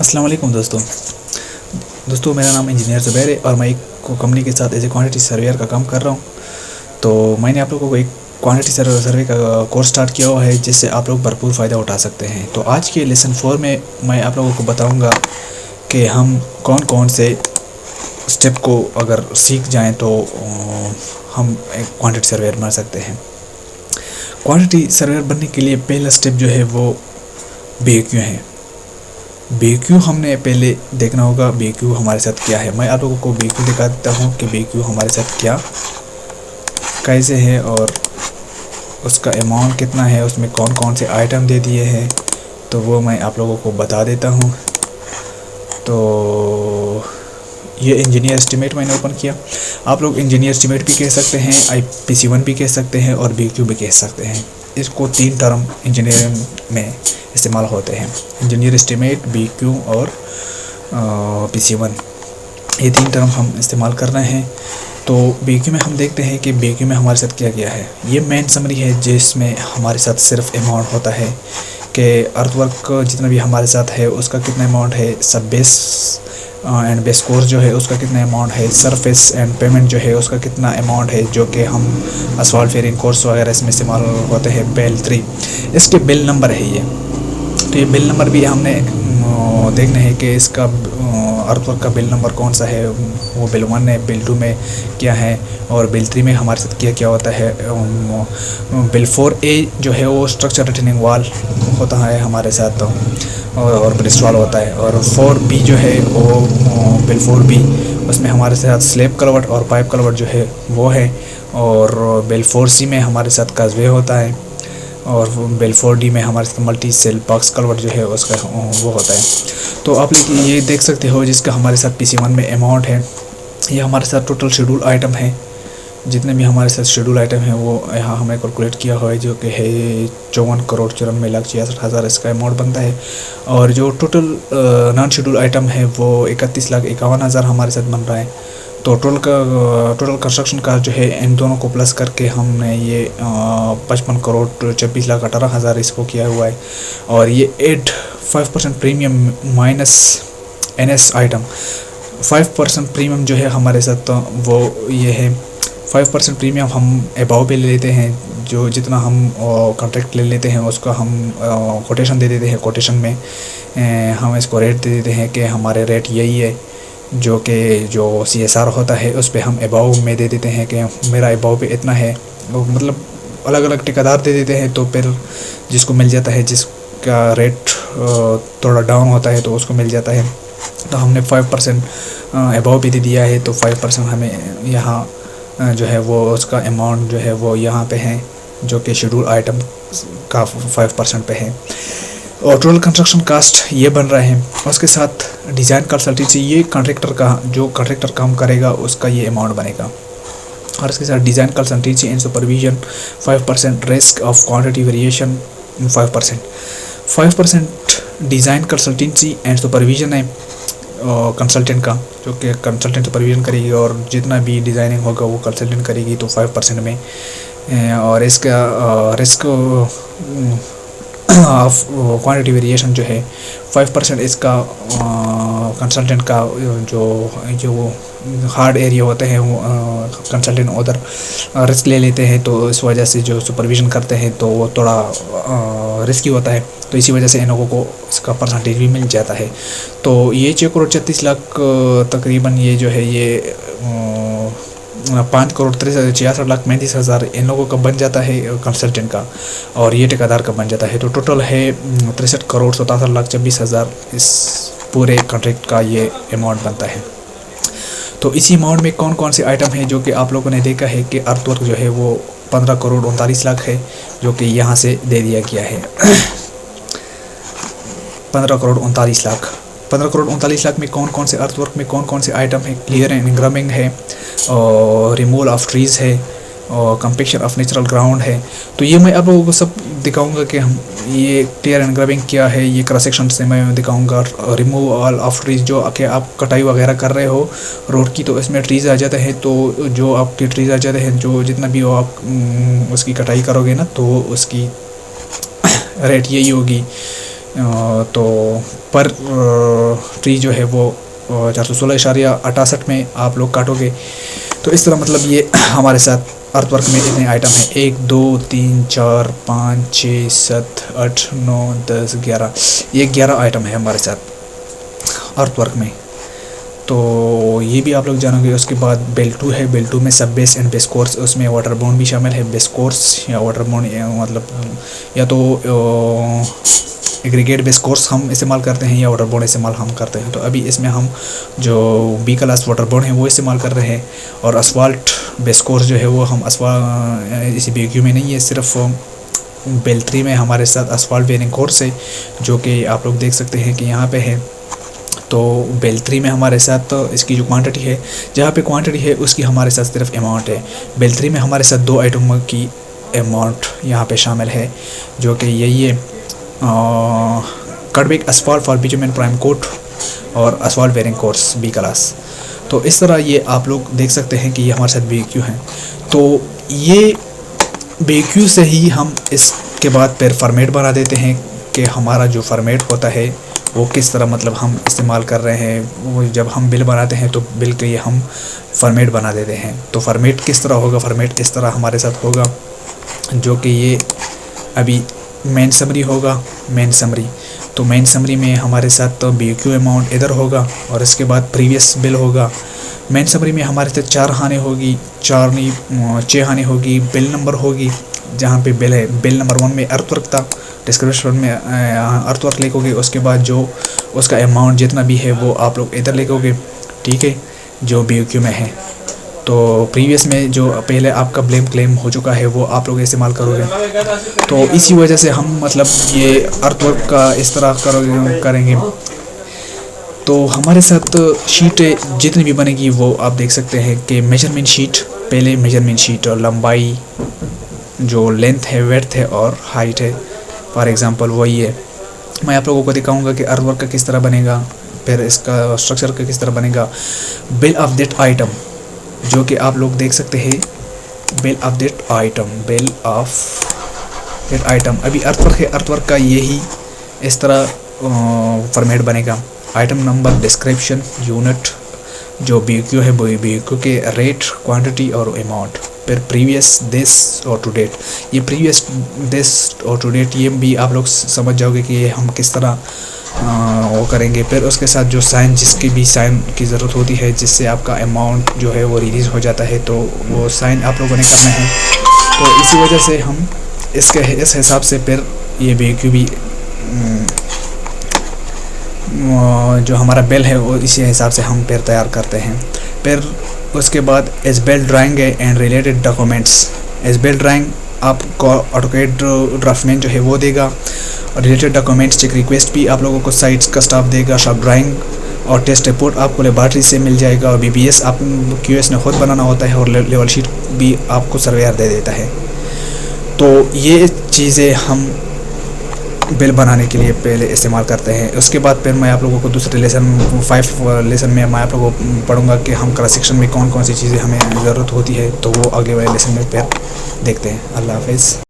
अस्सलाम वालेकुम दोस्तों मेरा नाम इंजीनियर ज़ुबैर है और मैं एक कंपनी के साथ एज ए क्वांटिटी सर्वेयर का काम कर रहा हूँ। तो मैंने आप लोगों को एक क्वांटिटी सर्वे का कोर्स स्टार्ट किया हुआ है जिससे आप लोग भरपूर फ़ायदा उठा सकते हैं। तो आज के लेसन 4 में मैं आप लोगों को बताऊँगा कि हम कौन कौन से स्टेप को अगर सीख जाएँ तो हम एक क्वांटिटी सर्वेयर बन सकते हैं। क्वांटिटी सर्वेयर बनने के लिए पहला स्टेप जो है वो BAQ है। BAQ हमने पहले देखना होगा BAQ हमारे साथ क्या है। मैं आप लोगों को BAQ दिखा देता हूँ कि BAQ हमारे साथ क्या कैसे है और उसका अमाउंट कितना है, उसमें कौन कौन से आइटम दे दिए हैं, तो वो मैं आप लोगों को बता देता हूँ। तो ये इंजीनियर एस्टिमेट मैंने ओपन किया। आप लोग इंजीनियर एस्टिमेट भी कह सकते हैं, IPC1 भी कह सकते हैं और BAQ भी कह सकते हैं। इसको 3 टर्म इंजीनियरिंग में इस्तेमाल होते हैं, इंजीनियर एस्टिमेट, BAQ और PC1, ये 3 टर्म हम इस्तेमाल कर रहे हैं। तो BAQ में हम देखते हैं कि BAQ में हमारे साथ क्या क्या है। ये मेन समरी है जिसमें हमारे साथ सिर्फ अमाउंट होता है कि अर्थवर्क जितना भी हमारे साथ है उसका कितना अमाउंट है, सब बेस एंड बेस कोर्स जो है उसका कितना अमाउंट है, सरफेस एंड पेमेंट जो है उसका कितना अमाउंट है, जो कि हम असफाल्ट फेयरिंग कोर्स वगैरह इसमें इस्तेमाल होते हैं। बेल 3 इसके बिल नंबर है ये। तो ये बिल नंबर भी हमने देखना है कि इसका अर्थवर्क का बिल नंबर कौन सा है, वो बिल 1 है, बिल 2 में क्या है और बिल 3 में हमारे साथ क्या क्या होता है। बिल 4A जो है वो स्ट्रक्चर रिटेनिंग वॉल होता है हमारे साथ और ब्रिस्ट वॉल होता है। और 4B जो है वो बिल 4B उसमें हमारे साथ स्लैब कलवर्ट और पाइप कलवर्ट जो है वो है। और बिल 4C में हमारे साथ काजवे होता है और बिल 4D में हमारे साथ मल्टी सेल बॉक्स कलवर्ट जो है उसका वो होता है। तो आप लोग ये देख सकते हो जिसका हमारे साथ PC1 में अमाउंट है। ये हमारे साथ टोटल शेड्यूल आइटम है, जितने भी हमारे साथ शेड्यूल आइटम है वो यहाँ हमने कैलकुलेट किया हुआ है, जो कि है 54,94,66,000 इसका अमाउंट बनता है। और जो टोटल नॉन शेड्यूल आइटम है वो 31,51,000 हमारे साथ बन रहा है। तो टोटल कंस्ट्रक्शन का जो है इन दोनों को प्लस करके हमने ये 55,26,18,000 इसको किया हुआ है। और ये 5% premium minus NS item, 5% premium जो है हमारे साथ तो वो ये है 5% प्रीमियम हम अबाव पे ले लेते हैं। जो जितना हम कॉन्ट्रैक्ट ले लेते हैं उसका हम कोटेशन दे देते हैं। कोटेशन में हम इसको रेट दे देते हैं कि हमारे रेट यही है, जो कि जो CSR होता है उस पर हम अबाव में दे देते हैं कि मेरा अबाव पे इतना है। मतलब अलग अलग ठेकेदार दे देते हैं तो फिर जिसको मिल जाता है, जिसका रेट थोड़ा डाउन होता है तो उसको मिल जाता है। तो हमने 5% अबाव भी दे दिया है, तो 5% हमें यहाँ जो है वो उसका अमाउंट जो है वो यहाँ पे है, जो कि शेड्यूल आइटम का 5% पे है। और टोटल कंस्ट्रक्शन कास्ट ये बन रहा है। उसके साथ डिज़ाइन कंसल्टेंसी, ये कॉन्ट्रैक्टर का जो कॉन्ट्रैक्टर काम करेगा उसका ये अमाउंट बनेगा। और इसके साथ design consultancy and supervision 5%, risk of quantity variation 5% design consultancy and supervision है कंसल्टेंट का, जो कि कंसल्टेंट सुपरविजन करेगी और जितना भी डिज़ाइनिंग होगा वो कंसल्टेंट करेगी, तो 5% में। और इसका रिस्क ऑफ क्वांटिटी वेरिएशन जो है 5% इसका कंसल्टेंट का जो हार्ड एरिया होते हैं वो कंसल्टेंट उधर रिस्क ले लेते हैं, तो इस वजह से जो सुपरविजन करते हैं तो वो थोड़ा रिस्की होता है, तो इसी वजह से इन लोगों को इसका परसेंटेज भी मिल जाता है। तो ये 6,36,00,000 तकरीबन ये जो है ये 5,66,35,000 इन लोगों का बन जाता है कंसल्टेंट का, और ये ठेकेदार का बन जाता है। तो टोटल है 63,77,26,000 इस पूरे कॉन्ट्रैक्ट का ये अमाउंट बनता है। तो इसी अमाउंट में कौन कौन से आइटम हैं, जो कि आप लोगों ने देखा है कि अर्थवर्क जो है वो 15,39,00,000 है, जो कि यहाँ से दे दिया गया है। 15,39,00,000 15,39,00,000 में कौन कौन से अर्थवर्क में कौन कौन से आइटम है, क्लियर एंड इंग्रामिंग है और रिमूवल ऑफ ट्रीज़ है और कंपेक्शन ऑफ नेचुरल ग्राउंड है। तो ये मैं आप लोगों को सब दिखाऊंगा कि हम ये क्लियर एंड ग्राबिंग क्या है, ये क्रॉस सेक्शन से मैं दिखाऊंगा। रिमूवल ऑफ ट्रीज़, जो कि आप कटाई वगैरह कर रहे हो रोड की, तो इसमें ट्रीज़ आ जाते हैं, तो जो आपके ट्रीज़ आ जाते हैं, जो जितना भी हो आप उसकी कटाई करोगे ना, तो उसकी रेट यही होगी तो पर ट्री जो है वो 416.68 में आप लोग काटोगे। तो इस तरह मतलब ये हमारे साथ अर्थवर्क में इतने आइटम हैं, 1 2 3 4 5 6 7 8 9 10 11, ये 11 आइटम है हमारे साथ अर्थवर्क में। तो ये भी आप लोग जानोगे। उसके बाद बेल 2 है, बेल 2 में सब बेस एंड बेस कोर्स, उसमें वाटर बोन भी शामिल है। बेस कोर्स या वाटर बोन मतलब या तो एग्रीगेट बेस कोर्स हम इस्तेमाल करते हैं या वाटर बोन इस्तेमाल हम करते हैं। तो अभी इसमें हम जो बी क्लास वाटर बोन है वो इस्तेमाल कर रहे हैं। और असफाल्ट बेस कोर्स जो है वो हम इसी BQ में नहीं है, सिर्फ बेल 3 में हमारे साथ असफाल्ट वेयरिंग कोर्स है, जो कि आप लोग देख सकते हैं कि यहाँ पे है। तो बेल 3 में हमारे साथ तो इसकी जो क्वांटिटी है, जहाँ पे क्वांटिटी है उसकी हमारे साथ सिर्फ अमाउंट है। बेल 3 में हमारे साथ 2 आइटम की अमाउंट यहाँ पे शामिल है, जो कि यही है cutback asphalt for bitumen prime coat और asphalt wearing course B class. तो इस तरह ये आप लोग देख सकते हैं कि ये हमारे साथ BQ हैं। तो ये BQ से ही हम इसके बाद फिर फॉर्मेट बना देते हैं कि हमारा जो फॉर्मेट होता है वो किस तरह मतलब हम इस्तेमाल कर रहे हैं। वो जब हम बिल बनाते हैं तो बिल के लिए हम फॉर्मेट बना देते हैं। तो फॉर्मेट किस तरह होगा, फॉर्मेट इस तरह हमारे साथ होगा, जो कि ये अभी मेन समरी होगा। मेन समरी, तो मेन समरी में हमारे साथ तो BQ अमाउंट इधर होगा और इसके बाद प्रीवियस बिल होगा। मेन समरी में हमारे साथ 4 हाने होगी, 6 हाने होगी, बिल नंबर होगी, जहाँ पे बिल है। बिल नंबर 1 में अर्थवर्क था, डिस्क्रिप्शन में अर्थवर्क लिखोगे। उसके बाद जो उसका अमाउंट जितना भी है वो आप लोग इधर लिखोगे, ठीक है, जो BQ में है। तो प्रीवियस में जो पहले आपका ब्लेम क्लेम हो चुका है वो आप लोग इस्तेमाल करोगे। तो इसी वजह से हम मतलब ये अर्थवर्क का इस तरह करेंगे। तो हमारे साथ शीट जितनी भी बनेगी वो आप देख सकते हैं कि मेजरमेंट शीट, पहले मेजरमेंट शीट और लंबाई, जो लेंथ है, वेड्थ है और हाइट है, फॉर एग्ज़ाम्पल वही है। मैं आप लोगों को दिखाऊंगा कि अर्थवर्क का किस तरह बनेगा, फिर इसका स्ट्रक्चर का किस तरह बनेगा। बिल ऑफ दैट आइटम, जो कि आप लोग देख सकते हैं, bill of that item, bill of that item. अभी अर्थवर्क है, अर्थवर्क का यही इस तरह फॉर्मेट बनेगा। आइटम नंबर, डिस्क्रिप्शन, यूनिट, जो BQ है वो BQ के रेट, क्वांटिटी और अमाउंट। फिर प्रीवियस दिस और टू डेट, ये प्रीवियस दिस और टू डेट ये भी आप लोग समझ जाओगे कि ये हम किस तरह वो करेंगे। फिर उसके साथ जो साइन, जिसकी भी साइन की ज़रूरत होती है जिससे आपका अमाउंट जो है वो रिलीज़ हो जाता है, तो वो साइन आप लोगों ने करना है। तो इसी वजह से हम इस हिसाब से फिर ये BQ भी जो हमारा बिल है वो इसी हिसाब से हम फिर तैयार करते हैं। फिर उसके बाद as built drawing and related documents. As built drawing आपको ऑटोकैड ड्राफ्टमैन जो है वो देगा, और रिलेटेड डॉक्यूमेंट्स चेक रिक्वेस्ट भी आप लोगों को साइट्स का स्टाफ देगा। शॉप ड्राइंग और टेस्ट रिपोर्ट आपको लेबॉर्ट्री से मिल जाएगा, और BBS आप QS ने खुद बनाना होता है, और लेवल शीट भी आपको सर्वेयर दे देता है। तो ये चीज़ें हम बिल बनाने के लिए पहले इस्तेमाल करते हैं। उसके बाद फिर मैं आप लोगों को दूसरे लेसन 5 लेसन में मैं आप लोगों को पढ़ूंगा कि हम क्रॉस सेक्शन में कौन कौन सी चीज़ें हमें ज़रूरत होती है। तो वो अगले वाले लेसन में फिर देखते हैं। अल्लाह हाफ़िज़।